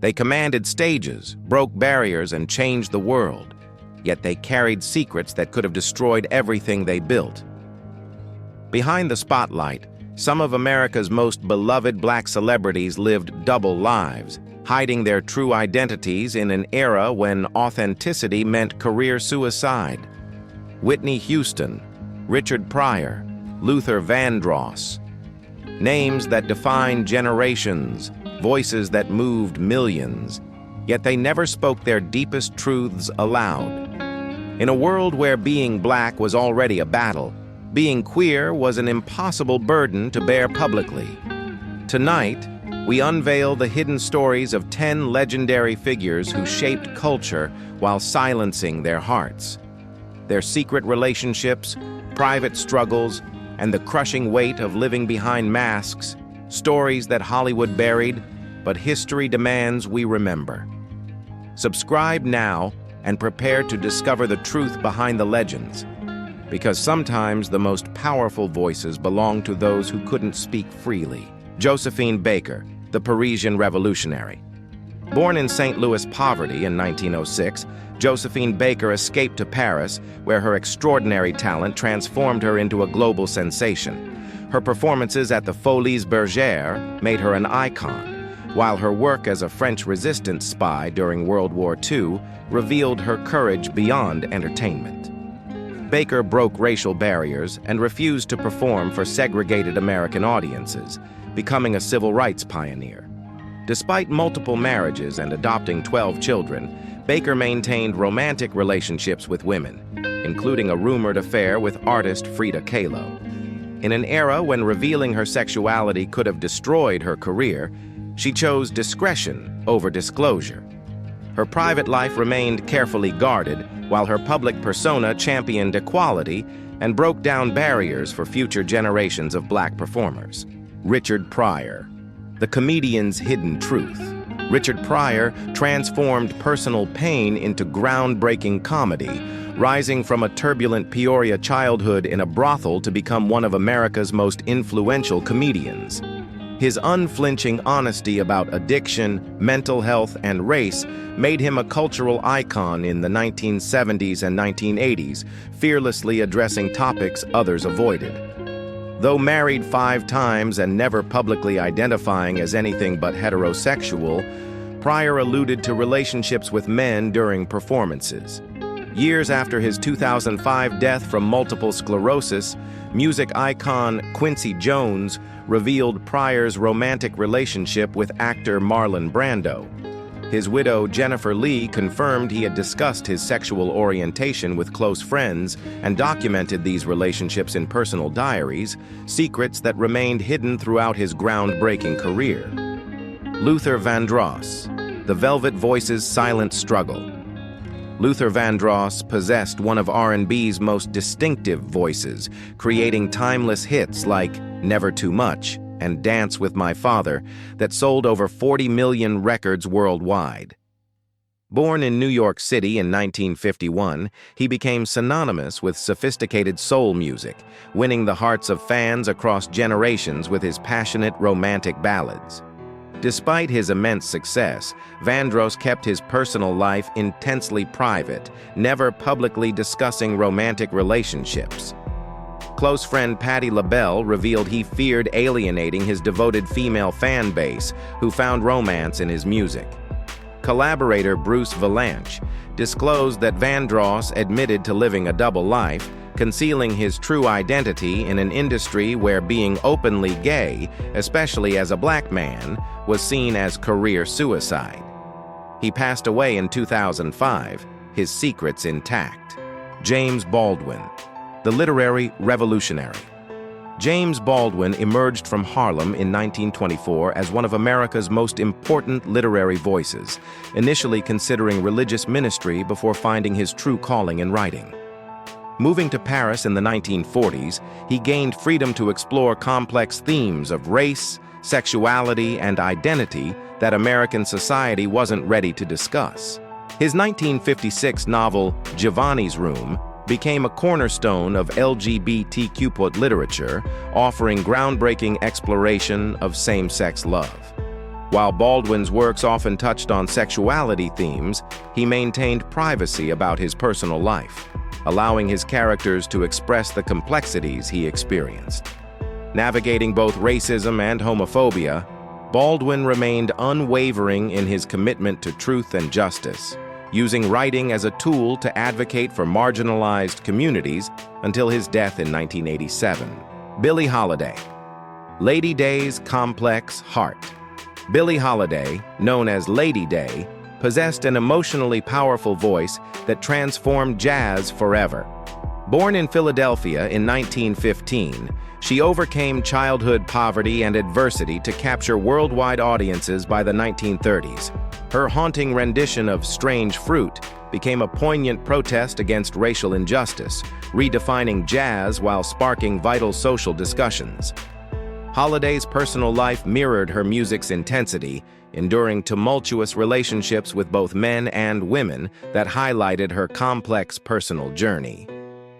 They commanded stages, broke barriers, and changed the world, yet they carried secrets that could have destroyed everything they built. Behind the spotlight, some of America's most beloved black celebrities lived double lives, hiding their true identities in an era when authenticity meant career suicide. Whitney Houston, Richard Pryor, Luther Vandross. Names that defined generations, voices that moved millions, yet they never spoke their deepest truths aloud. In a world where being black was already a battle, being queer was an impossible burden to bear publicly. Tonight, we unveil the hidden stories of 10 legendary figures who shaped culture while silencing their hearts. Their secret relationships, private struggles, and the crushing weight of living behind masks, stories that Hollywood buried, but history demands we remember. Subscribe now and prepare to discover the truth behind the legends, because sometimes the most powerful voices belong to those who couldn't speak freely. Josephine Baker, the Parisian revolutionary. Born in St. Louis poverty in 1906, Josephine Baker escaped to Paris, where her extraordinary talent transformed her into a global sensation. Her performances at the Folies Bergère made her an icon, while her work as a French resistance spy during World War II revealed her courage beyond entertainment. Baker broke racial barriers and refused to perform for segregated American audiences, becoming a civil rights pioneer. Despite multiple marriages and adopting 12 children, Baker maintained romantic relationships with women, including a rumored affair with artist Frida Kahlo. In an era when revealing her sexuality could have destroyed her career, she chose discretion over disclosure. Her private life remained carefully guarded, while her public persona championed equality and broke down barriers for future generations of black performers. Richard Pryor, the comedian's hidden truth. Richard Pryor transformed personal pain into groundbreaking comedy, rising from a turbulent Peoria childhood in a brothel to become one of America's most influential comedians. His unflinching honesty about addiction, mental health, and race made him a cultural icon in the 1970s and 1980s, fearlessly addressing topics others avoided. Though married 5 times and never publicly identifying as anything but heterosexual, Pryor alluded to relationships with men during performances. Years after his 2005 death from multiple sclerosis, music icon Quincy Jones revealed Pryor's romantic relationship with actor Marlon Brando. His widow, Jennifer Lee, confirmed he had discussed his sexual orientation with close friends and documented these relationships in personal diaries, secrets that remained hidden throughout his groundbreaking career. Luther Vandross, the Velvet Voice's silent struggle. Luther Vandross possessed one of R&B's most distinctive voices, creating timeless hits like Never Too Much and Dance with My Father that sold over 40 million records worldwide. Born in New York City in 1951, he became synonymous with sophisticated soul music, winning the hearts of fans across generations with his passionate romantic ballads. Despite his immense success, Vandross kept his personal life intensely private, never publicly discussing romantic relationships. Close friend Patti LaBelle revealed he feared alienating his devoted female fan base, who found romance in his music. Collaborator Bruce Valanche disclosed that Vandross admitted to living a double life, concealing his true identity in an industry where being openly gay, especially as a black man, was seen as career suicide. He passed away in 2005, his secrets intact. James Baldwin, the literary revolutionary. James Baldwin emerged from Harlem in 1924 as one of America's most important literary voices, initially considering religious ministry before finding his true calling in writing. Moving to Paris in the 1940s, he gained freedom to explore complex themes of race, sexuality, and identity that American society wasn't ready to discuss. His 1956 novel, Giovanni's Room, became a cornerstone of LGBTQ+ literature, offering groundbreaking exploration of same-sex love. While Baldwin's works often touched on sexuality themes, he maintained privacy about his personal life, allowing his characters to express the complexities he experienced. Navigating both racism and homophobia, Baldwin remained unwavering in his commitment to truth and justice, using writing as a tool to advocate for marginalized communities until his death in 1987. Billie Holiday. Lady Day's complex heart. Billie Holiday, known as Lady Day, possessed an emotionally powerful voice that transformed jazz forever. Born in Philadelphia in 1915, she overcame childhood poverty and adversity to capture worldwide audiences by the 1930s. Her haunting rendition of Strange Fruit became a poignant protest against racial injustice, redefining jazz while sparking vital social discussions. Holiday's personal life mirrored her music's intensity, enduring tumultuous relationships with both men and women that highlighted her complex personal journey.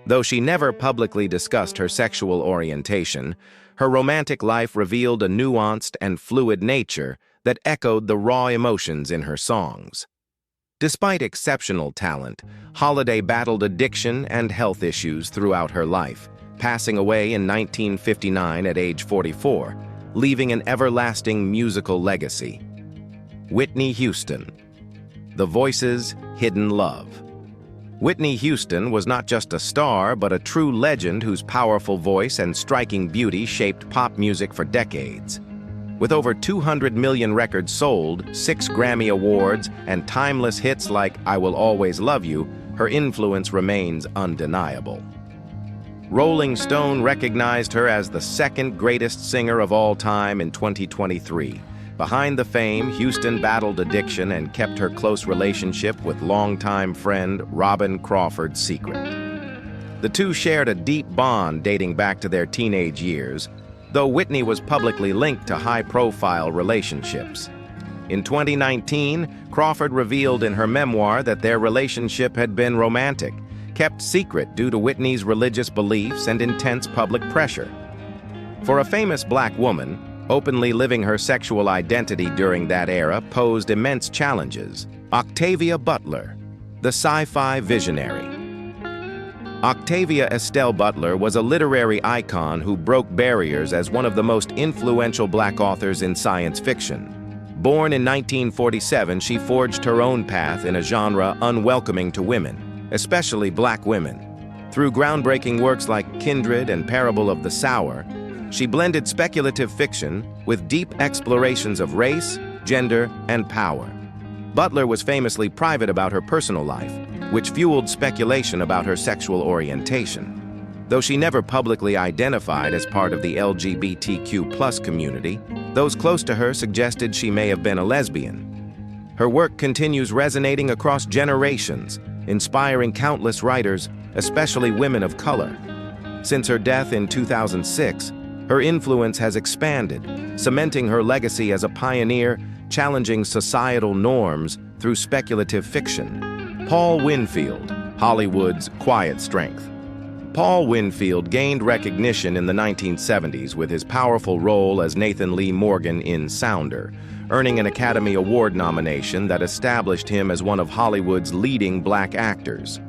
Though she never publicly discussed her sexual orientation, her romantic life revealed a nuanced and fluid nature that echoed the raw emotions in her songs. Despite exceptional talent, Holiday battled addiction and health issues throughout her life, passing away in 1959 at age 44, leaving an everlasting musical legacy. Whitney Houston. The Voices' Hidden Love. Whitney Houston was not just a star, but a true legend whose powerful voice and striking beauty shaped pop music for decades. With over 200 million records sold, 6 Grammy Awards, and timeless hits like I Will Always Love You, her influence remains undeniable. Rolling Stone recognized her as the second greatest singer of all time in 2023. Behind the fame, Houston battled addiction and kept her close relationship with longtime friend Robin Crawford secret. The two shared a deep bond dating back to their teenage years, though Whitney was publicly linked to high-profile relationships. In 2019, Crawford revealed in her memoir that their relationship had been romantic, kept secret due to Whitney's religious beliefs and intense public pressure. For a famous black woman, openly living her sexual identity during that era posed immense challenges. Octavia Butler, the sci-fi visionary. Octavia Estelle Butler was a literary icon who broke barriers as one of the most influential black authors in science fiction. Born in 1947, she forged her own path in a genre unwelcoming to women, especially black women. Through groundbreaking works like Kindred and Parable of the Sower, she blended speculative fiction with deep explorations of race, gender, and power. Butler was famously private about her personal life, which fueled speculation about her sexual orientation. Though she never publicly identified as part of the LGBTQ+ community, those close to her suggested she may have been a lesbian. Her work continues resonating across generations, inspiring countless writers, especially women of color. Since her death in 2006, her influence has expanded, cementing her legacy as a pioneer, challenging societal norms through speculative fiction. Paul Winfield, Hollywood's quiet strength. Paul Winfield gained recognition in the 1970s with his powerful role as Nathan Lee Morgan in Sounder, earning an Academy Award nomination that established him as one of Hollywood's leading black actors.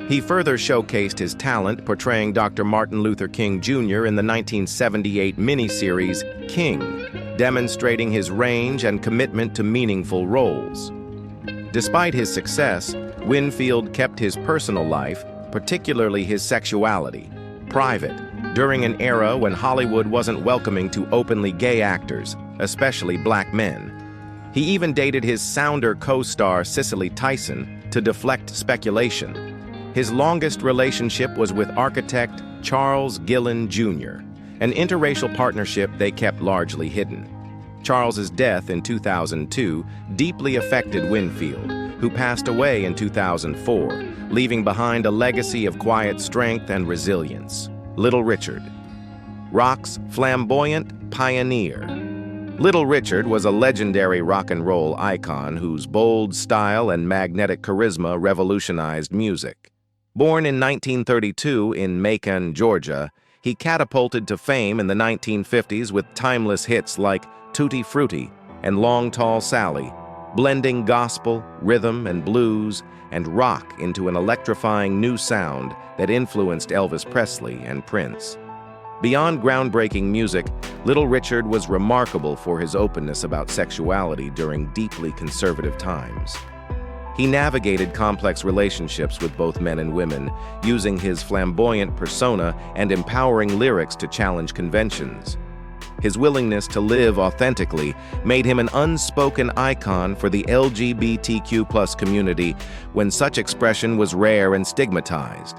He further showcased his talent portraying Dr. Martin Luther King Jr. in the 1978 miniseries King, demonstrating his range and commitment to meaningful roles. Despite his success, Winfield kept his personal life, particularly his sexuality, private, during an era when Hollywood wasn't welcoming to openly gay actors, especially black men. He even dated his Sounder co-star Cicely Tyson to deflect speculation. His longest relationship was with architect Charles Gillen Jr., an interracial partnership they kept largely hidden. Charles's death in 2002 deeply affected Winfield, who passed away in 2004, leaving behind a legacy of quiet strength and resilience. Little Richard. Rock's flamboyant pioneer. Little Richard was a legendary rock and roll icon whose bold style and magnetic charisma revolutionized music. Born in 1932 in Macon, Georgia, he catapulted to fame in the 1950s with timeless hits like Tutti Frutti and Long Tall Sally, blending gospel, rhythm, and blues, and rock into an electrifying new sound that influenced Elvis Presley and Prince. Beyond groundbreaking music, Little Richard was remarkable for his openness about sexuality during deeply conservative times. He navigated complex relationships with both men and women, using his flamboyant persona and empowering lyrics to challenge conventions. His willingness to live authentically made him an unspoken icon for the LGBTQ+ community when such expression was rare and stigmatized.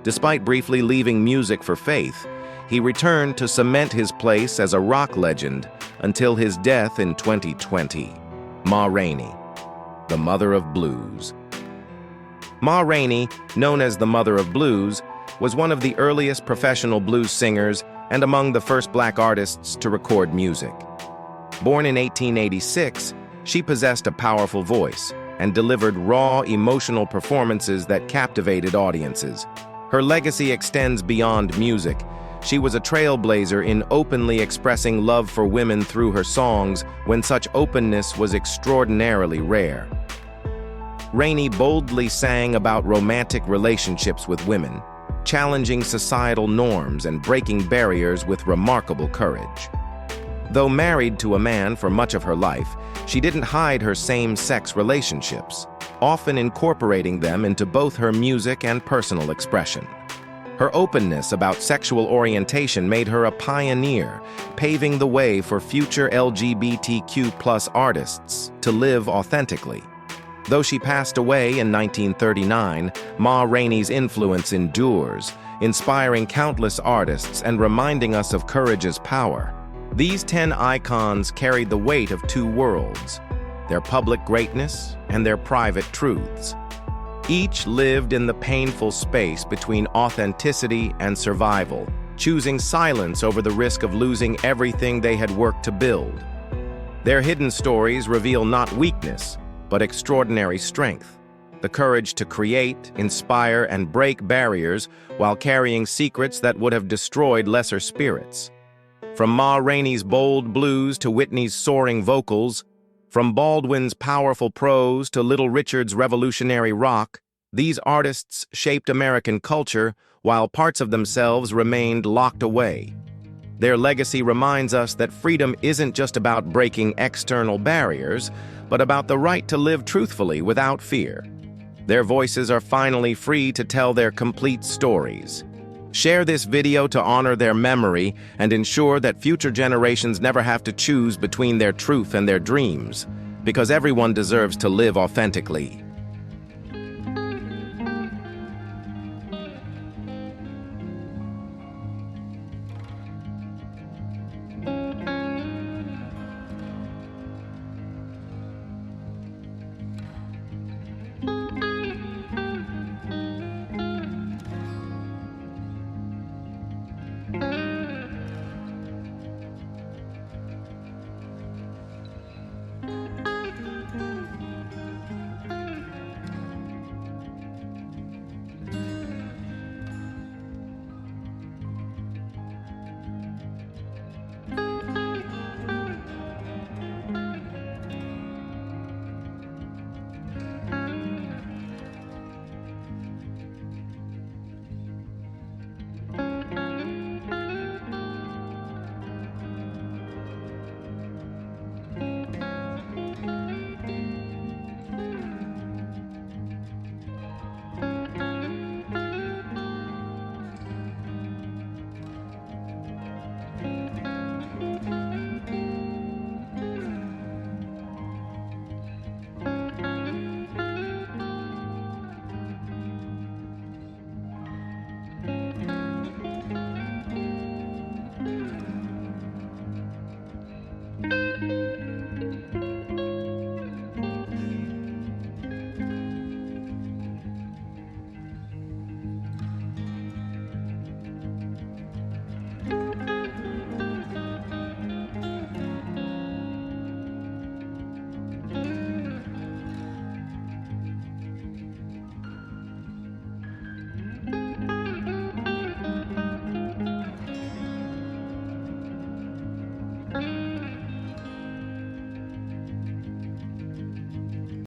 Despite briefly leaving music for faith, he returned to cement his place as a rock legend until his death in 2020. Ma Rainey, the Mother of Blues. Ma Rainey, known as the Mother of Blues, was one of the earliest professional blues singers and among the first Black artists to record music. Born in 1886, she possessed a powerful voice and delivered raw, emotional performances that captivated audiences. Her legacy extends beyond music. She was a trailblazer in openly expressing love for women through her songs when such openness was extraordinarily rare. Rainey boldly sang about romantic relationships with women, challenging societal norms and breaking barriers with remarkable courage. Though married to a man for much of her life, she didn't hide her same-sex relationships, often incorporating them into both her music and personal expression. Her openness about sexual orientation made her a pioneer, paving the way for future LGBTQ+ artists to live authentically. Though she passed away in 1939, Ma Rainey's influence endures, inspiring countless artists and reminding us of courage's power. These 10 icons carried the weight of two worlds, their public greatness and their private truths. Each lived in the painful space between authenticity and survival, choosing silence over the risk of losing everything they had worked to build. Their hidden stories reveal not weakness, but extraordinary strength, the courage to create, inspire, and break barriers while carrying secrets that would have destroyed lesser spirits. From Ma Rainey's bold blues to Whitney's soaring vocals, from Baldwin's powerful prose to Little Richard's revolutionary rock, these artists shaped American culture while parts of themselves remained locked away. Their legacy reminds us that freedom isn't just about breaking external barriers, but about the right to live truthfully without fear. Their voices are finally free to tell their complete stories. Share this video to honor their memory and ensure that future generations never have to choose between their truth and their dreams, because everyone deserves to live authentically.